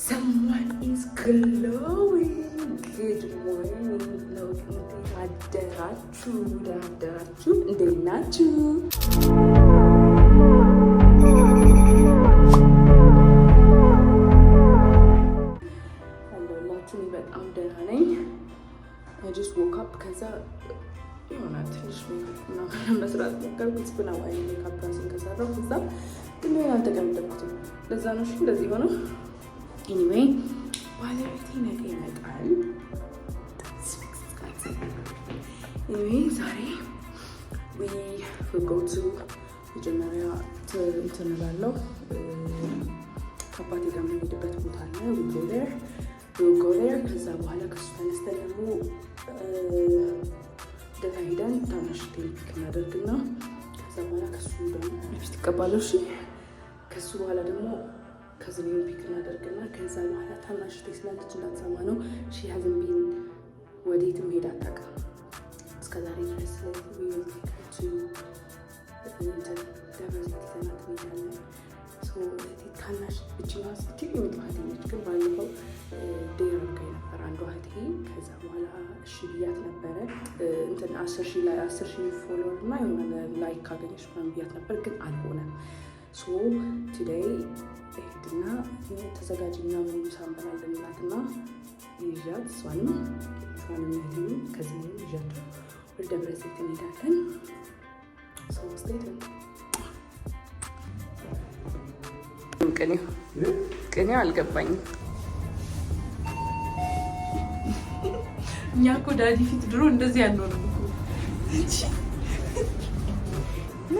Someone is glowing. Good morning. አደራችሁ እንዴት ናችሁ? አለሁላችሁ። በጣም ደህና ነኝ። I just woke up ከዛ የሆነ ትንሽ ምናምን መስራት ሞከርኩ። ስብና ዋይ ሜካፕ ራሴን ከሰራሁ ከዛ ግን አልተቀመጥኩትም። ለዛ ነው እንደዚህ ሆነው። ኤኒዌይ ባለቤቴ ነገ ይመጣል። ኤኒዌይ ዛሬ we will go to መጀመሪያ እንትን እላለሁ ከአባቴ ጋር የምንሄድበት ቦታ አለ። we'll go there ከዛ በኋላ ከሱ ተነስተን ደግሞ ደህና ሄደን ታናሽ ቴክ እናደርግና ከዛ በኋላ ከሱ ደግሞ ሊፕስቲክ እቀባለሁ። እሺ ከሱ በኋላ ደግሞ ከዚህ ፒክ እናደርግና ከዛ በኋላ ታናሽ ቴክ ስላለች እንዳትሰማ ነው። ሺ hasn't been ወዴትም ሄዳ አታውቅም እስከዛሬ ድረስ። ስለዚህ ታናሽ እጅና እጅግ የምትዋት ነች። ግን ባለፈው ዴር አድርጋኝ ነበር አንዷ እህቴ። ከዛ በኋላ እሺ ብያት ነበረ እንትን 10,000 ፎሎወር እና የሆነ ላይክ ካገኘች ምናምን ብያት ነበር፣ ግን አልሆነም። ሶ ቱዴይ ሄድና ተዘጋጅና ምሳ እንበላለን እናትና ይዣት እሷንም እህቴም ከዚህ ይዣቸው ወደ ደብረ ዘይት እንሄዳለን። ቅኔው አልገባኝም። እኛ እኮ ዳዲ ፊት ድሮ እንደዚህ ያለው ነው እኮ።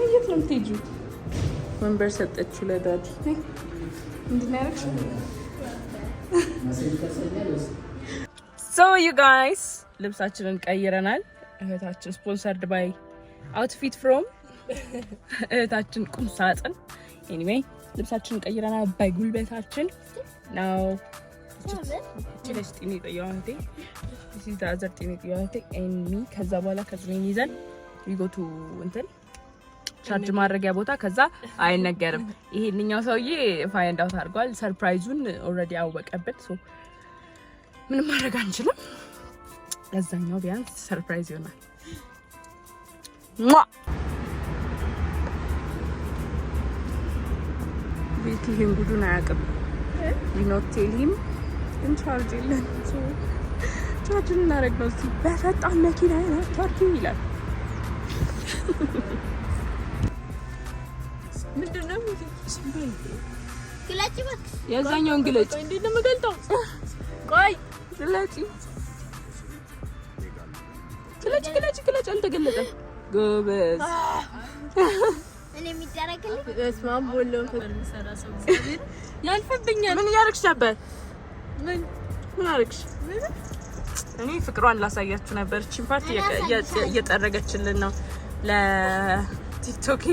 የት ነው የምትሄጂው? ወንበር ሰጠችው ለዳዲ። ምንድን ነው ያደረግሽው? ሶ ዩ ጋይስ ልብሳችንን ቀይረናል። እህታችን ስፖንሰርድ ባይ አውትፊት ፍሮም እህታችን ቁም ሳጥን። ኤኒዌይ ልብሳችንን ቀይረናል ባይ ጉልበታችን ነው። ጭለሽ ጢኒ ቆያንቴ እዚህ ዳዘር ጢኒ ቆያንቴ ኤንሚ ከዛ በኋላ ከዝኔን ይዘን ዊጎቱ እንትን ቻርጅ ማድረጊያ ቦታ ከዛ አይነገርም። ይሄንኛው ሰውዬ ፋይንድ አውት አድርጓል። ሰርፕራይዙን ኦልሬዲ አወቀበት። ሶ ምንም ማድረግ አንችልም። ለዛኛው ቢያንስ ሰርፕራይዝ ይሆናል። ቤት ይሄን ጉዱን አያውቅም። ቢኖቴሊም ግን ቻርጅ የለን። ቻርጅ እናደርግ ነው እስኪ በፈጣን መኪና ቻርጅ ይላል። ምንድን ነው ግለጭ? የዛኛውን ግለጭ። እንዴት ነው የምገልጠው? ቆይ ግለጭ ግለጭ አልተገለጠም። ጎበዝ እኔ የሚደረግልኝ እስማም ቦሎ ፈርሰራ ሰው እግዚአብሔር ያልፈብኛል። ምን እያደረግሽ ነበር? ምን አደረግሽ? እኔ ፍቅሯን ላሳያችሁ ነበር። እቺን ፓርት እየጠረገችልን ነው ለቲክቶክ።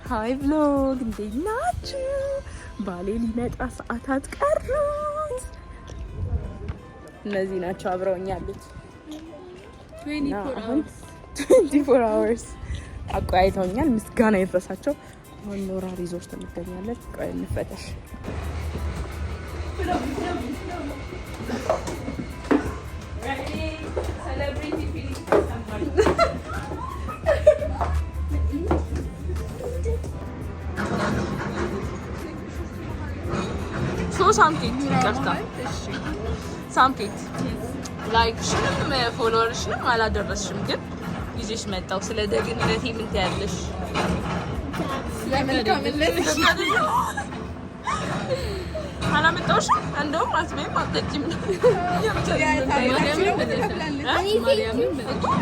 ሃይ ብሎግ እንዴት ናችሁ? ባሌ ሊመጣ ሰዓታት ቀሩት። እነዚህ ናቸው አብረውኝ ያሉት 24 hours አቆይተውኛል። ምስጋና ይድረሳቸው። አሁን ኖራ ሪዞርት እንገኛለን። ቆይ እንፈተሽ። ሳምቲንግ ይቀርታ ሳምቲንግ ላይክ ሽንም ፎሎወርሽንም አላደረስሽም፣ ግን ጊዜሽ መጣው። ስለ ደግነቴ ምን ትያለሽ? አላመጣሁሽም። እንደውም አትበይም አትጠጪም ነው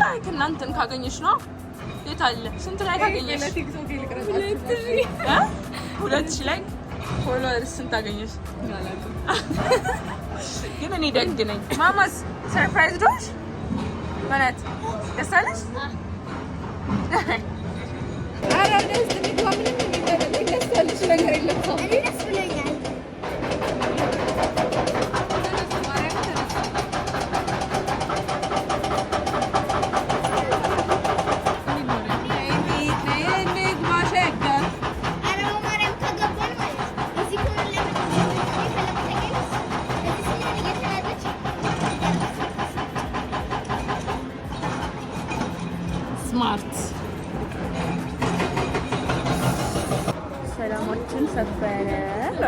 ላይክ እናንተን ካገኘሽ ነው። የት አለ? ስንት ላይ ካገኘሽ? 2,000 ላይ ፎሎወርስ ስንት አገኘሽ? ግን እኔ ደግ ነኝ። ማማስ ሰርፕራይዝ ዶሽ ማለት ደስ አለሽ? አረ ደስ የሚባል ምንም ደስ ያለሽ ነገር የለም። እኔ ደስ ብሎኛል።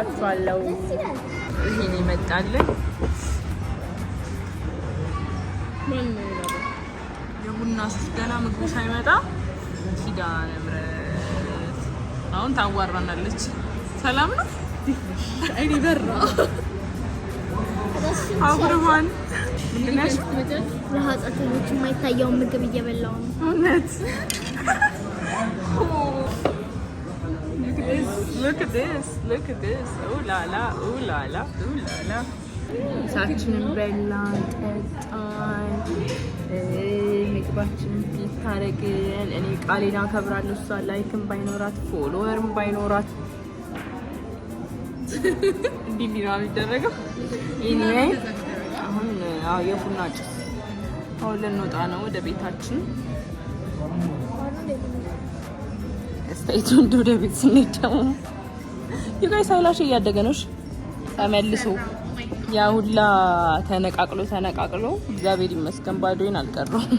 እላችኋለሁ። ይሄን ይመጣልን የቡና ገና ምግቡ ሳይመጣ ኪዳነ ምሕረት አሁን ታዋራናለች። ሰላም ነው አይኔ በራ አብርሃን ምንድነሽ? ለሀጻተኞች የማይታየውን ምግብ እየበላው ነው። እውነት look at this oh la la oh la la oh la la ሳችንን በላን ጠጣን ምግባችንን ታረግን። እኔ ቃሌን አከብራለሁ። እሷ ላይክም ባይኖራት ፎሎወርም ባይኖራት እንዲህ ነው የሚደረገው። ኤኒዌይ አሁን የቡና ጭስ አሁን ልንወጣ ነው ወደ ቤታችን። ስቴቱ ወደ ቤት ስንሄድ ደግሞ ዩጋይስ አይላሽ እያደገ ነው ተመልሶ ያ ሁላ ተነቃቅሎ እግዚአብሔር ይመስገን ባዶዬን አልቀረሁም።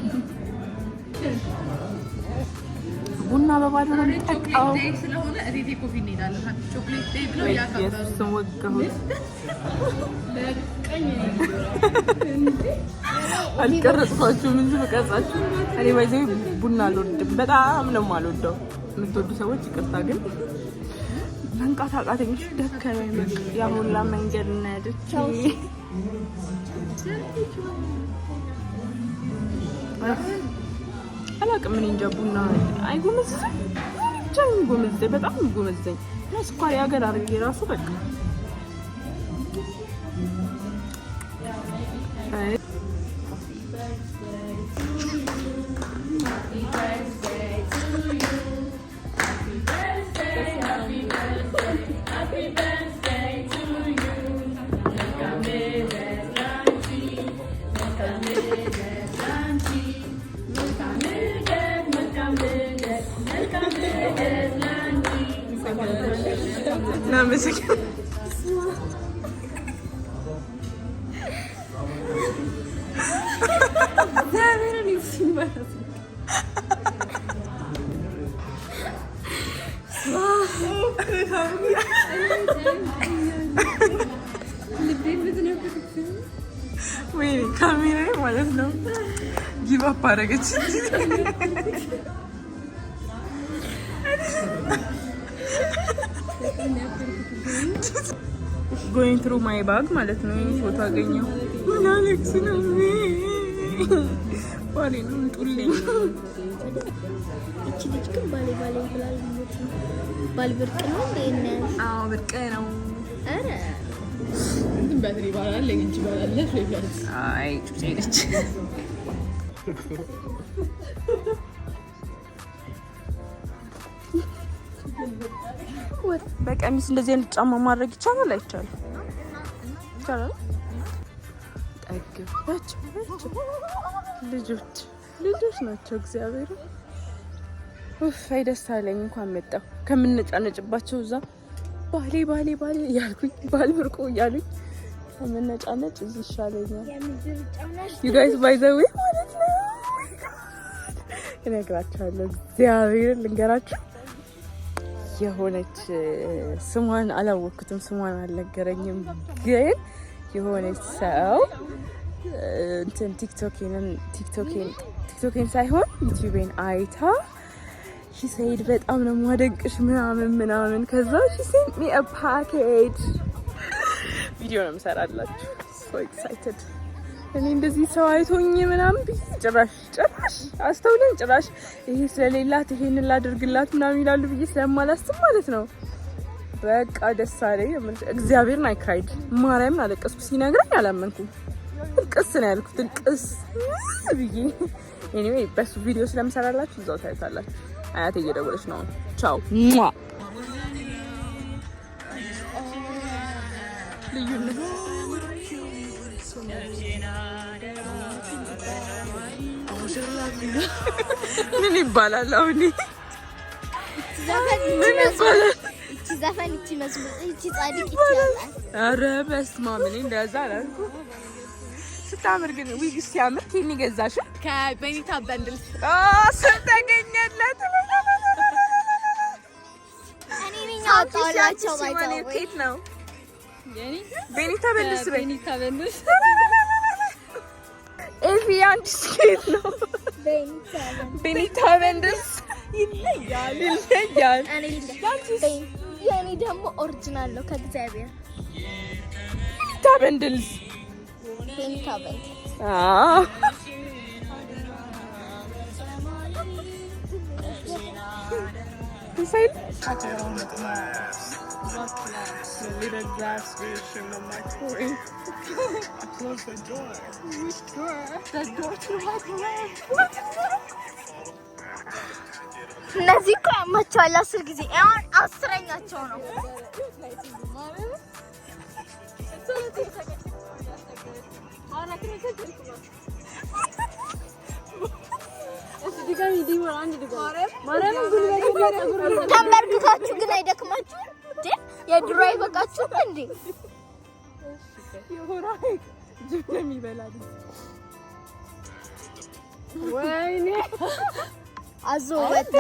ቡና በባዶ ነው የሚጠጣው። ስለሆነ እቴቴ ኮፊ እንሄዳለን። ቾክሌት ዴይ ብለው ያካባሉ ወገሁት በቀኝ አልቀረጽኳችሁም እንጂ በቀረጻችሁ እኔ ባይዘይ ቡና አልወድም። በጣም ነው የማልወደው። የምትወዱ ሰዎች ይቅርታ፣ ግን መንቃት አቃተኝ። ደከመኝ። ያ ሁላ መንገድ ነድቼ አላቅም። ምን እንጃ ቡና አይጎመዝም። ብቻ ጎመዘኝ፣ በጣም ጎመዘኝ። እና ስኳር ያገር አድርጌ ራሱ በቃ ወይኔ ካሜራዬ ማለት ነው ጊቭ አፕ አደረገች። going through my bag ማለት ነው። ይሄን ፎቶ አገኘው። ምን አለክስ ነው ባሌ ነው ጡልኝ። እቺ ልጅ ግን ባሌ ብላል። ባል ብርቅ ነው እንዴ? አዎ ብርቅ ነው። አረ እንትን ባትሪ ባላል ለግንጂ ባላል ለፍለስ አይ ጩጬ ነች። በቀሚስ እንደዚህ አይነት ጫማ ማድረግ ይቻላል አይቻልም? ይቻላል። ጠግባች ልጆች ናቸው። እግዚአብሔር አይ ደስ አለኝ። እንኳን መጣሁ ከምንነጫነጭባቸው እዛ ባሌ እያልኩኝ ባል ብርቁ እያሉኝ ከምንነጫነጭ እዚህ ይሻለኛል። you guys by the way ማለት ነው እነግራችኋለሁ። እግዚአብሔር ልንገራችሁ የሆነች ስሟን አላወቅኩትም፣ ስሟን አልነገረኝም። ግን የሆነች ሰው እንትን ቲክቶኬን ሳይሆን ዩቲዩቤን አይታ she said በጣም ነው ማደንቅሽ ምናምን ከዛ she sent me a package ቪዲዮ ነው የምሰራላችሁ። so excited እኔ እንደዚህ ሰው አይቶኝ ምናምን ጭራሽ አስተውለን ጭራሽ ይሄ ስለሌላት ይሄንን ላድርግላት ምናምን ይላሉ ብዬ ስለማላስብ ማለት ነው። በቃ ደስ አለኝ። እግዚአብሔርን አይ ክራይድ ማርያምን አለቀስኩ። ሲነግረኝ አላመንኩም። ልቅስ ነው ያልኩት፣ ልቅስ ብዬ ኤኒዌይ በሱ ቪዲዮ ስለምሰራላችሁ እዛው ታዩታላችሁ። አያቴ እየደወለች ነው። ቻው ሟ ልዩነት ምን ይባላል? አሁን ምን ይባላል? ዘፈን እቺ መስሙ እቺ ጻድቅ ይችላል። አረ በስመ አብ እኔ እንደዛ አላልኩም። ስታምር ግን ዊግ ሲያምር ከኔ ገዛሽ ከቤኒታ ባንድል ስንተገኘለት እኔ ነኝ አውጣላቸው ባይተው ኬት ነው ቤኒታ በንደስ ኤልፊ አንቺ ስኬት ነው ቤኒታ በንደስ ይለያል የኔ ደግሞ ኦሪጂናል ነው ከእግዚአብሔር ቤኒታ በንደስ Inside? On the glass. What glass? The little glass fish in the microwave. Close the door. Which door? The door to the microwave. What is that? እነዚህ እኮ ያማቸዋል 10 ጊዜ አሁን 10ኛቸው ነው። ተንበርክካችሁ ግን አይደክማችሁ እንዴ? የድሮ አይበቃችሁ እንዴ? ወይኔ አዞ ወጣ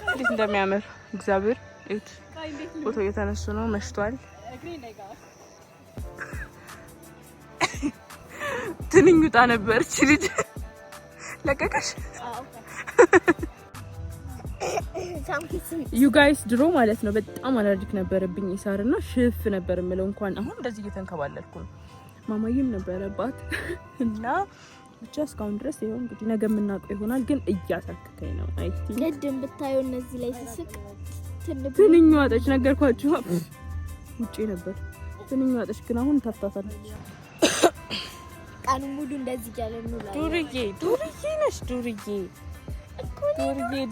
እንዴት እንደሚያምር እግዚአብሔር እት ፎቶ እየተነሱ ነው። መሽቷል። ትንኝ ውጣ ነበር እቺ ልጅ ለቀቀሽ። ዩ ጋይስ ድሮ ማለት ነው በጣም አለርጂክ ነበረብኝ ኢሳርና ሽፍ ነበር የምለው እንኳን አሁን እንደዚህ እየተንከባለልኩ ነው። ማማዬም ነበረባት እና ብቻ እስካሁን ድረስ ይሄው እንግዲህ ነገ የምናውቀው ይሆናል። ግን እያሳከከኝ ነው። አይ ቲንክ ለደም ብታዩ እነዚህ ላይ ስስቅ ትንኝ ዋጠች። ነገርኳችሁ ውጪ ነበር ትንኝ ዋጠች፣ ግን አሁን ታፍታታለች። ቃሉ ሙሉ እንደዚህ ያለ ነው። ዱርዬ ነሽ ዱርዬ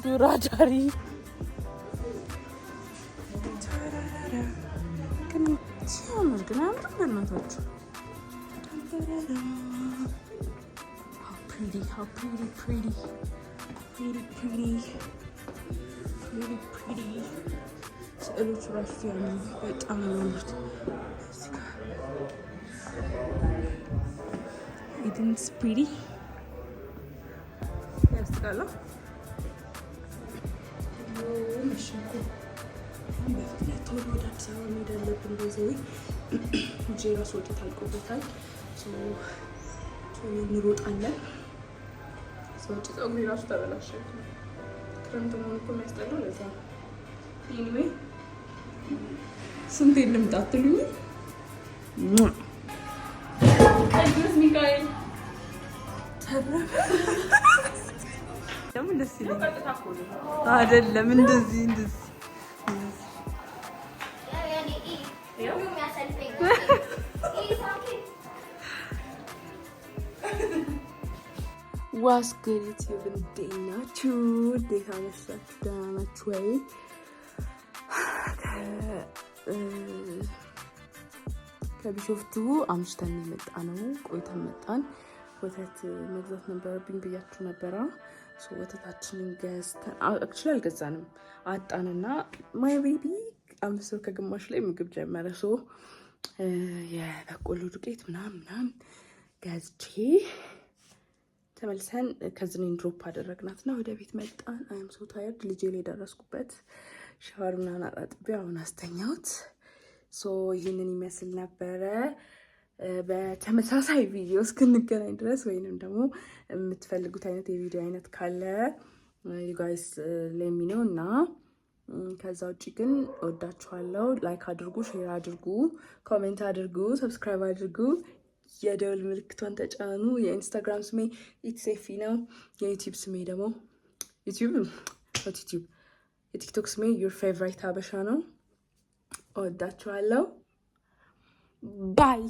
ዱራዳሪ ግን ሲያምር ግን አምር በእናታችሁ how pretty ስዕሎቹ ራሱ ያምሩ በጣም ነው የሚያምሩት። It's pretty ያስቃላ መሽኮ በፍጥነት ወደ አዲስ አበባ መሄድ አለብን። በዚህ እንጂ ራሱ ወጥታ አልቆበታል። እንሮጣለን። ሰዎች ፀጉሬ ራሱ ተበላሸ። ክረምት ነው እኮ የሚያስጠላው ለዛ። ኤኒዌይ ስንቴ ልምጣ አትሉኝ? ቅዱስ ሚካኤል ለምን ደስ ይለኛል አይደለም? እንደዚህ ዋስ ግሪት ይብንደኛችሁ እንዴት አመሻችሁ? ደህና ናችሁ ወይ? ከቢሾፍቱ አምሽተን የመጣ ነው። ቆይተን መጣን። ወተት መግዛት ነበረብኝ ብያችሁ ነበረ። ወተታችንን ገዝተን አክቹዋሊ አልገዛንም፣ አጣንና ማይ ቤቢ 5 ብር ከግማሽ ላይ ምግብ ጀመረ። የበቆሎ ዱቄት ምናምን ገዝቼ ተመልሰን ከዝኔን ድሮፕ አደረግናትና ወደ ቤት መጣን። አይም ሶ ታየርድ ልጄ ላይ ደረስኩበት። ሻወር ምናምን አጣጥቤ አሁን አስተኛሁት። ይህንን ይመስል ነበረ። በተመሳሳይ ቪዲዮ እስክንገናኝ ድረስ ወይንም ደግሞ የምትፈልጉት አይነት የቪዲዮ አይነት ካለ ዩ ጋይስ ሌት ሚ ኖ እና ከዛ ውጭ ግን ወዳችኋለሁ። ላይክ አድርጉ፣ ሼር አድርጉ፣ ኮሜንት አድርጉ፣ ሰብስክራይብ አድርጉ፣ የደወል ምልክቷን ተጫኑ። የኢንስታግራም ስሜ ኢትሴፊ ነው። የዩቲዩብ ስሜ ደግሞ የቲክቶክ ስሜ ዩር ፌቨራይት ሀበሻ ነው። ወዳችኋለሁ። ባይ